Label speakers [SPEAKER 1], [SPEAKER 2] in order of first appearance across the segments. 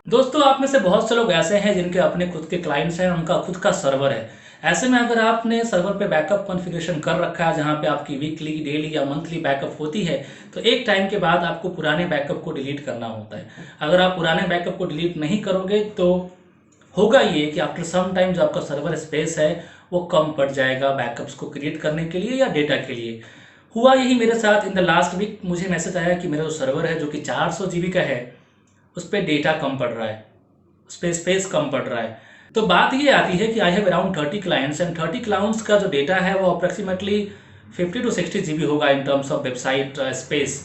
[SPEAKER 1] दोस्तों, आप में से बहुत से लोग ऐसे हैं जिनके अपने खुद के क्लाइंट्स हैं, उनका खुद का सर्वर है। ऐसे में अगर आपने सर्वर पे बैकअप कॉन्फ़िगरेशन कर रखा है, जहाँ पे आपकी वीकली, डेली या मंथली बैकअप होती है, तो एक टाइम के बाद आपको पुराने बैकअप को डिलीट करना होता है। अगर आप पुराने बैकअप को डिलीट नहीं करोगे, तो होगा ये कि आफ्टर सम टाइम जो आपका सर्वर स्पेस है, वो कम पड़ जाएगा बैकअप्स को क्रिएट करने के लिए या डेटा के लिए। हुआ यही मेरे साथ इन द लास्ट वीक। मुझे मैसेज आया कि मेरा जो सर्वर है, जो कि 400 जीबी का है, उस पे डेटा कम पड़ रहा है, स्पेस कम पड़ रहा है। तो बात ये आती है कि I have around 30 clients and 30 clients का जो डेटा है वो अप्रोक्सीमेटली 50 टू 60 जीबी होगा in terms of website space.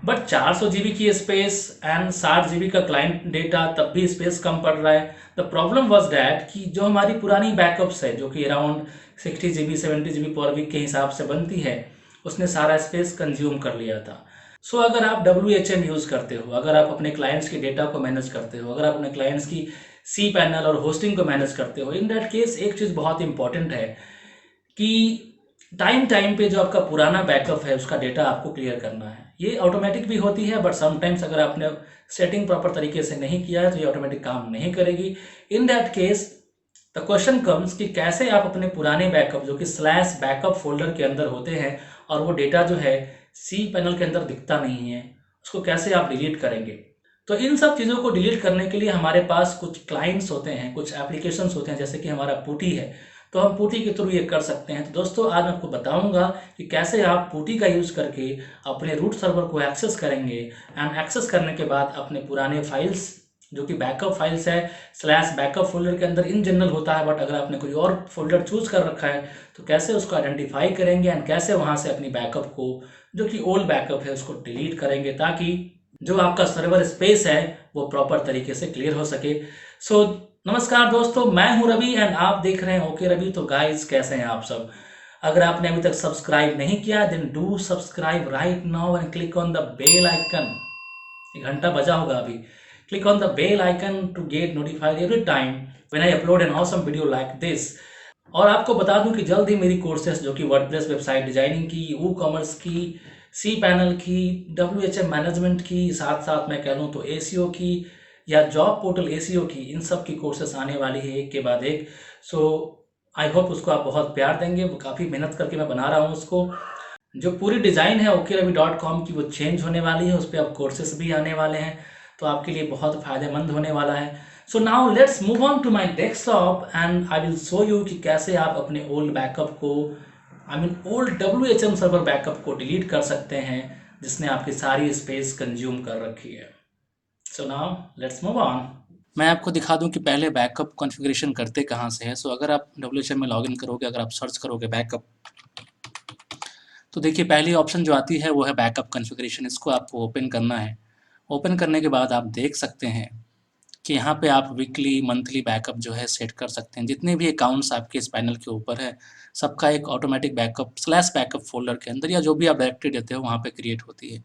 [SPEAKER 1] But 400 GB की स्पेस एंड 60 जीबी का क्लाइंट डेटा, तब भी स्पेस कम पड़ रहा है। द प्रॉब्लम वॉज डैट कि जो हमारी पुरानी बैकअप्स है, जो कि around 60 GB 70 GB per week के हिसाब से बनती है, उसने सारा स्पेस कंज्यूम कर लिया था। सो अगर आप WHM यूज़ करते हो, अगर आप अपने क्लाइंट्स के डेटा को मैनेज करते हो, अगर आप अपने क्लाइंट्स की सी पैनल और होस्टिंग को मैनेज करते हो, इन दैट केस एक चीज़ बहुत इंपॉर्टेंट है कि टाइम टाइम पे जो आपका पुराना बैकअप है, उसका डेटा आपको क्लियर करना है। ये ऑटोमेटिक भी होती है, बट समटाइम्स अगर आपने सेटिंग प्रॉपर तरीके से नहीं किया है, तो ये ऑटोमेटिक काम नहीं करेगी। In that case the question comes कि कैसे आप अपने पुराने बैकअप, जो कि स्लैश बैकअप फोल्डर के अंदर होते हैं, और वो डेटा जो है सी पैनल के अंदर दिखता नहीं है, उसको कैसे आप डिलीट करेंगे। तो इन सब चीज़ों को डिलीट करने के लिए हमारे पास कुछ क्लाइंट्स होते हैं, कुछ एप्लीकेशंस होते हैं, जैसे कि हमारा पुटी है। तो हम पुटी के थ्रू ये कर सकते हैं। तो दोस्तों, आज मैं आपको बताऊंगा कि कैसे आप पुटी का यूज़ करके अपने रूट सर्वर को एक्सेस करेंगे, एंड एक्सेस करने के बाद अपने पुराने फाइल्स, जो कि बैकअप फाइल्स है, स्लैश बैकअप फोल्डर के अंदर इन जनरल होता है, बट अगर आपने कोई और फोल्डर चूज कर रखा है, तो कैसे उसको आइडेंटिफाई करेंगे एंड कैसे वहाँ से अपनी बैकअप को, जो कि ओल्ड बैकअप है, उसको डिलीट करेंगे, ताकि जो आपका सर्वर स्पेस है वो प्रॉपर तरीके से क्लियर हो सके। सो नमस्कार दोस्तों, मैं हूं रवि एंड आप देख रहे हैं ओके रवि। तो गाइस, कैसे हैं आप सब? अगर आपने अभी तक सब्सक्राइब नहीं किया, then do subscribe right now and click on the bell icon. एक घंटा बजा होगा अभी। Click on the bell icon to get notified every time when I upload an awesome video like this. और आपको बता दूं कि जल्द ही मेरी कोर्सेस, जो कि वर्डप्रेस वेबसाइट डिजाइनिंग की, ई कॉमर्स की, सी पैनल की, WHM मैनेजमेंट की, साथ साथ मैं कह लूँ तो ACO की, या जॉब पोर्टल ACO की, इन सब की कोर्सेस आने वाली है एक के बाद एक। सो आई होप उसको आप बहुत प्यार देंगे। वो काफ़ी मेहनत करके मैं बना रहा हूँ उसको। जो पूरी डिज़ाइन है okeravi.com की, वो चेंज होने वाली है, उस पर अब कोर्सेस भी आने वाले हैं, तो आपके लिए बहुत फ़ायदेमंद होने वाला है। So now let's move on to my desktop and I will show you कि कैसे आप अपने ओल्ड बैकअप को, I mean old WHM server backup को डिलीट कर सकते हैं, जिसने आपकी सारी स्पेस कंज्यूम कर रखी है। So now let's move on. मैं आपको दिखा दूं कि पहले बैकअप कॉन्फ़िगरेशन करते कहाँ से है। सो अगर आप WHM में लॉगिन करोगे, अगर आप सर्च करोगे बैकअप, तो देखिए पहली ऑप्शन जो आती है वो है बैकअप कॉन्फ़िगरेशन। इसको आपको ओपन करना है। ओपन करने के बाद आप देख सकते हैं कि यहाँ पे आप वीकली, मंथली बैकअप जो है सेट कर सकते हैं। जितने भी अकाउंट्स आपके इस पैनल के ऊपर है, सबका एक automatic backup slash backup folder के अंदर, या जो भी आप डायरेक्टरी देते हो, वहाँ पे क्रिएट होती है।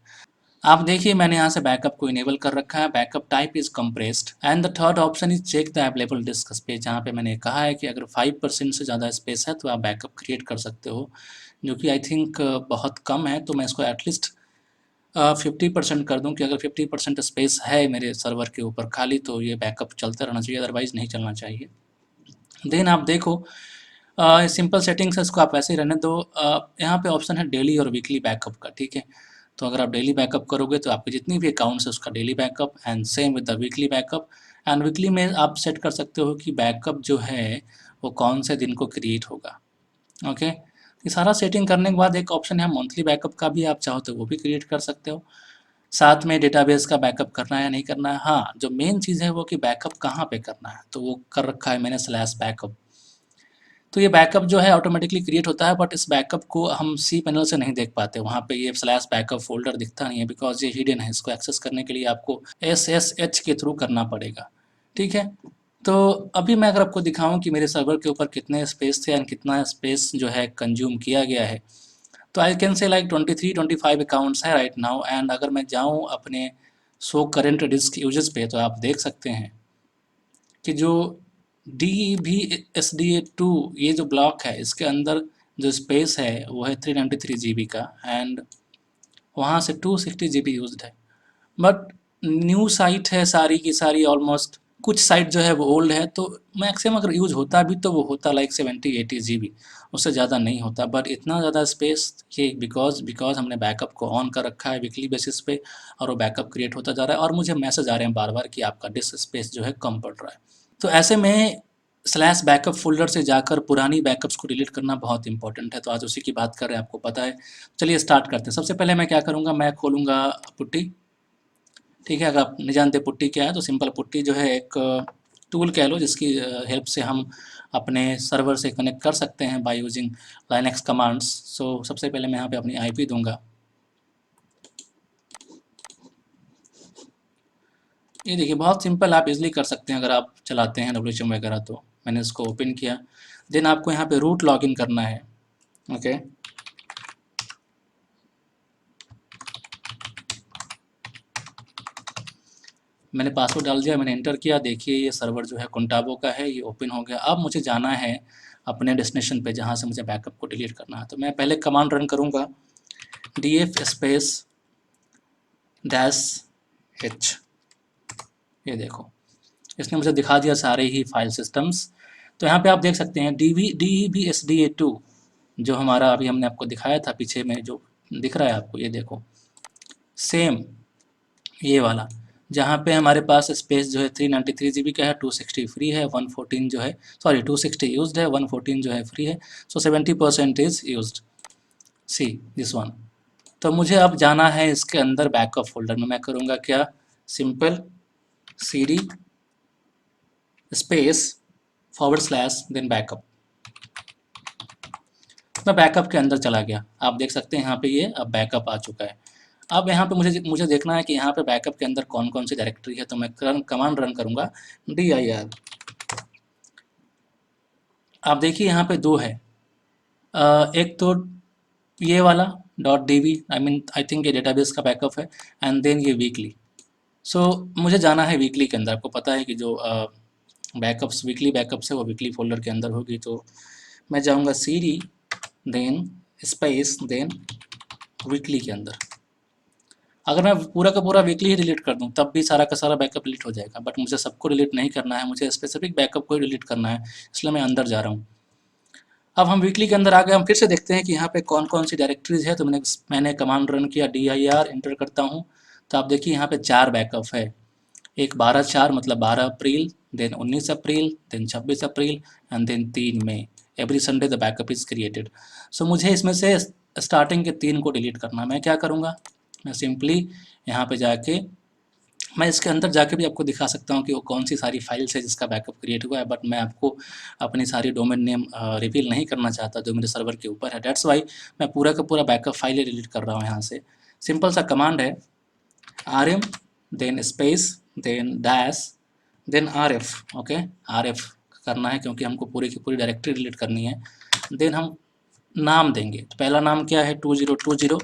[SPEAKER 1] आप देखिए मैंने यहाँ से बैकअप को इनेबल कर रखा है। Backup type is compressed and the third option is check the available disk space, जहाँ पे मैंने कहा है कि अगर 5% से ज़्यादा स्पेस है तो आप बैकअप क्रिएट कर सकते हो, जो कि आई थिंक बहुत कम है। तो मैं इसको एटलीस्ट 50% कर दूं कि अगर 50% स्पेस है मेरे सर्वर के ऊपर खाली, तो ये बैकअप चलता रहना चाहिए, अदरवाइज़ नहीं चलना चाहिए। देन आप देखो सिंपल सेटिंग्स है, इसको आप वैसे ही रहने दो। यहाँ पे ऑप्शन है डेली और वीकली बैकअप का, ठीक है। तो अगर आप डेली बैकअप करोगे तो आपके जितनी भी अकाउंट्स है उसका daily backup, and same with the weekly backup. And weekly में आप सेट कर सकते हो कि बैकअप जो है वो कौन से दिन को क्रिएट होगा। ओके, ये सारा सेटिंग करने के बाद एक ऑप्शन है मंथली बैकअप का भी, आप चाहो तो वो भी क्रिएट कर सकते हो। साथ में डेटाबेस का बैकअप करना है या नहीं करना है। हाँ, जो मेन चीज़ है वो कि बैकअप कहाँ पे करना है, तो वो कर रखा है मैंने स्लैश बैकअप। तो ये बैकअप जो है ऑटोमेटिकली क्रिएट होता है, बट इस बैकअप को हम सी पैनल से नहीं देख पाते। वहाँ पे ये स्लैश बैकअप फोल्डर दिखता नहीं है, बिकॉज ये हिडन है। इसको एक्सेस करने के लिए आपको SSH के थ्रू करना पड़ेगा, ठीक है। तो अभी मैं अगर आपको दिखाऊं कि मेरे सर्वर के ऊपर कितने स्पेस थे एंड कितना स्पेस जो है कंज्यूम किया गया है, तो I can say like 23-25 accounts है राइट नाउ। एंड अगर मैं जाऊं अपने शो करेंट डिस्क यूजेस पे, तो आप देख सकते हैं कि जो DBSDA2 ये जो ब्लॉक है, इसके अंदर जो स्पेस है वो है 393 GB का, एंड वहाँ से 260 GB यूज्ड है। बट न्यू साइट है सारी की सारी ऑलमोस्ट, कुछ साइट जो है वो ओल्ड है, तो मैक्सिमम अगर यूज होता भी तो वो होता लाइक 70-80 GB, उससे ज़्यादा नहीं होता। बट इतना ज़्यादा स्पेस ये बिकॉज हमने बैकअप को ऑन कर रखा है वीकली बेसिस पे, और वो बैकअप क्रिएट होता जा रहा है और मुझे मैसेज आ रहे हैं बार बार कि आपका डिस्क स्पेस जो है कम पड़ रहा है। तो ऐसे में स्लैश बैकअप फोल्डर से जाकर पुरानी बैकअप्स को डिलीट करना बहुत इंपॉर्टेंट है, तो आज उसी की बात कर रहे हैं, आपको पता है। चलिए स्टार्ट करते हैं। सबसे पहले मैं क्या करूँगा, मैं खोलूँगा पुट्टी। ठीक है, अगर आप नहीं जानते पुट्टी क्या है तो सिंपल पुट्टी जो है एक टूल कह लो, जिसकी हेल्प से हम अपने सर्वर से कनेक्ट कर सकते हैं बाय यूजिंग लाइनक्स कमांड्स। सो सबसे पहले मैं यहाँ पे अपनी आईपी दूंगा। ये देखिए बहुत सिंपल, आप इजीली कर सकते हैं अगर आप चलाते हैं डब्ल्यूएचएम वगैरह। तो मैंने इसको ओपन किया, देन आपको यहाँ पे रूट लॉगिन करना है। ओके, मैंने पासवर्ड डाल दिया, मैंने एंटर किया। देखिए ये सर्वर जो है कोंटाबो का है, ये ओपन हो गया। अब मुझे जाना है अपने डेस्टिनेशन पे जहाँ से मुझे बैकअप को डिलीट करना है। तो मैं पहले कमांड रन करूँगा, df स्पेस डैश h। ये देखो इसने मुझे दिखा दिया सारे ही फाइल सिस्टम्स। तो यहाँ पे आप देख सकते हैं DEBSDA2 जो हमारा अभी हमने आपको दिखाया था पीछे में, जो दिख रहा है आपको, ये देखो सेम ये वाला, जहाँ पे हमारे पास स्पेस जो है 393 GB का है, 260 फ्री है, 114 जो है, सॉरी 260 यूज्ड है, 114 जो है फ्री है। सो 70% is used. See this one. तो मुझे अब जाना है इसके अंदर बैकअप फोल्डर में। मैं करूँगा क्या, simple cd space / then backup. मैं बैकअप के अंदर चला गया, आप देख सकते हैं यहाँ पे ये अब बैकअप आ चुका है। अब यहाँ पे मुझे देखना है कि यहाँ पे बैकअप के अंदर कौन कौन सी डायरेक्टरी है। तो मैं कमांड रन करूँगा dir। आप देखिए यहाँ पे दो है, एक तो ये वाला .db, आई थिंक ये डेटाबेस का बैकअप है, एंड देन ये वीकली। सो मुझे जाना है वीकली के अंदर। आपको पता है कि जो बैकअप्स वीकली बैकअप्स है वो वीकली फोल्डर के अंदर होगी। तो मैं जाऊँगा cd then space then weekly के अंदर। अगर मैं पूरा का पूरा वीकली ही डिलीट कर दूं तब भी सारा का सारा बैकअप डिलीट हो जाएगा, बट मुझे सबको डिलीट नहीं करना है, मुझे स्पेसिफिक बैकअप को ही डिलीट करना है, इसलिए मैं अंदर जा रहा हूँ। अब हम वीकली के अंदर आ गए, हम फिर से देखते हैं कि यहाँ पे कौन कौन सी डायरेक्टरीज है। तो मैंने कमांड रन किया dir, एंटर करता हूँ। तो आप देखिए यहाँ पे 4 बैकअप है, एक 12/4 मतलब 12 April, then 19 April, then 26 April, and then 3 मई। Every Sunday the backup is created. So मुझे इसमें से स्टार्टिंग के 3 को डिलीट करना है। मैं क्या करूँगा, मैं सिंपली यहाँ पे जाके, मैं इसके अंदर जाके भी आपको दिखा सकता हूँ कि वो कौन सी सारी फाइल्स है जिसका बैकअप क्रिएट हुआ है, बट मैं आपको अपनी सारी डोमेन नेम रिवील नहीं करना चाहता जो मेरे सर्वर के ऊपर है। डेट्स वाई मैं पूरा का पूरा बैकअप फाइल डिलीट कर रहा हूँ यहाँ से। सिंपल सा कमांड है, rm then space then dash then rf। Okay, rf करना है क्योंकि हमको पूरी की पूरी डायरेक्टरी डिलीट करनी है। देन हम नाम देंगे, तो पहला नाम क्या है 2020,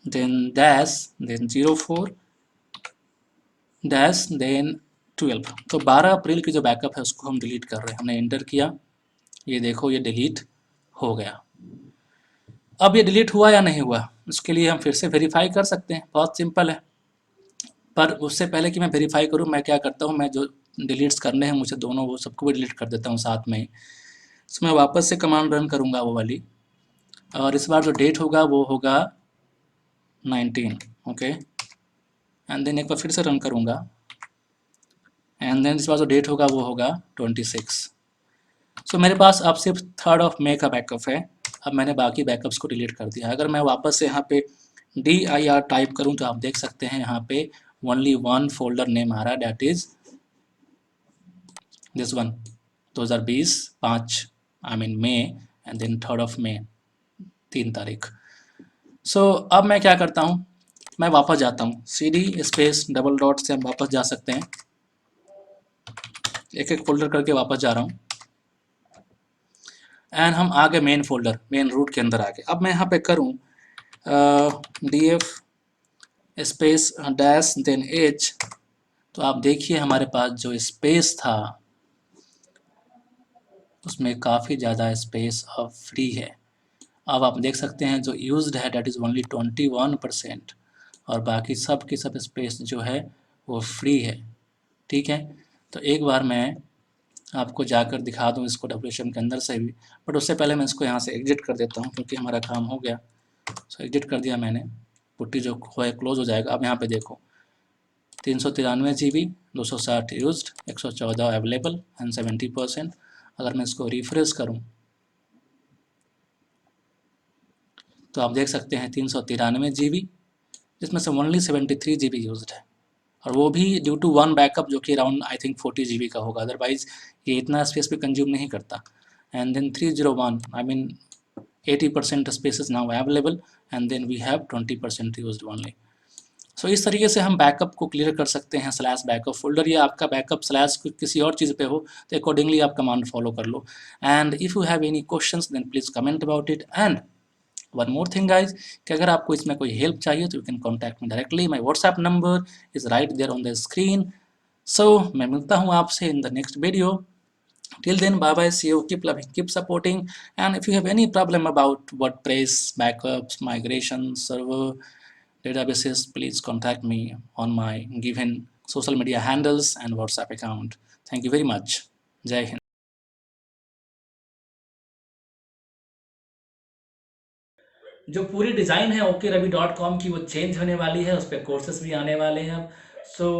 [SPEAKER 1] then dash then 04 dash then 12। तो 12 अप्रैल की जो बैकअप है उसको हम डिलीट कर रहे हैं। हमने एंटर किया, ये देखो ये डिलीट हो गया। अब ये डिलीट हुआ या नहीं हुआ, उसके लिए हम फिर से वेरीफाई कर सकते हैं, बहुत सिंपल है। पर उससे पहले कि मैं वेरीफाई करूँ, मैं क्या करता हूँ, मैं जो डिलीट्स करने हैं मुझे दोनों, वो सबको भी डिलीट कर देता हूँ साथ में ही। तो मैं वापस से कमांड रन करूँगा वो वाली, और इस बार जो डेट होगा वो होगा 19। ओके, एंड देन एक बार फिर से रन करूँगा, एंड देन इस बार जो डेट होगा वो होगा 26। सो मेरे पास अब सिर्फ 3 मई का बैकअप है। अब मैंने बाकी बैकअप्स को डिलीट कर दिया। अगर मैं वापस से यहाँ पे dir टाइप करूँ तो आप देख सकते हैं यहाँ पे ओनली 1 फोल्डर नेम आ रहा है, that is this one, 2020 5 I mean May, and then 3 मई 3 तारीख। सो अब मैं क्या करता हूँ, मैं वापस जाता हूँ, cd स्पेस डबल डॉट से हम वापस जा सकते हैं, एक एक फोल्डर करके वापस जा रहा हूँ, एंड हम आ गए मेन फोल्डर, मेन रूट के अंदर आ गए। अब मैं यहाँ पे करूँ df space dash then h, तो आप देखिए हमारे पास जो स्पेस था उसमें काफ़ी ज़्यादा स्पेस अब फ्री है। अब आप देख सकते हैं जो यूज्ड है डैट इज़ ओनली 21%, और बाकी सब की सब स्पेस जो है वो फ्री है, ठीक है। तो एक बार मैं आपको जाकर दिखा दूँ इसको WSM के अंदर से भी, बट उससे पहले मैं इसको यहाँ से एग्जिट कर देता हूँ क्योंकि हमारा काम हो गया। सो एग्जिट कर दिया मैंने, पुट्टी जो है क्लोज हो जाएगा। अब यहाँ पे देखो 393 GB, 260 यूज्ड, 114 अवेलेबल एंड 70%। अगर मैं इसको रिफ्रेश करूँ तो आप देख सकते हैं 393 GB, जिसमें से ओनली 73 GB यूज्ड है, और वो भी ड्यू टू वन बैकअप जो कि अराउंड आई थिंक 40 GB का होगा, अदरवाइज ये इतना स्पेस भी कंज्यूम नहीं करता। And then 301, I mean 80% space is now available and then we have 20% used only. So इस तरीके से हम बैकअप को क्लियर कर सकते हैं स्लैश बैकअप फोल्डर, या आपका बैकअप स्लैश किसी और चीज़ पे हो तो अकॉर्डिंगली आप कमांड फॉलो कर लो। And if you have any questions then please comment about it. And one more thing guys, कि अगर आपको इसमें कोई हेल्प चाहिए तो you can contact me directly, my WhatsApp number is right there on the screen. So मैं मिलता हूँ आपसे in the next video. Till then, bye bye, see you, keep loving, keep supporting. And if you have any problem about WordPress, backups, migration, server, databases, please contact me on my given social media handles and WhatsApp account. Thank you very much. Jai Hind. जो पूरी design है OKRavi.com की वो change होने वाली है, उस पर कोर्सेस भी आने वाले हैं अब। सो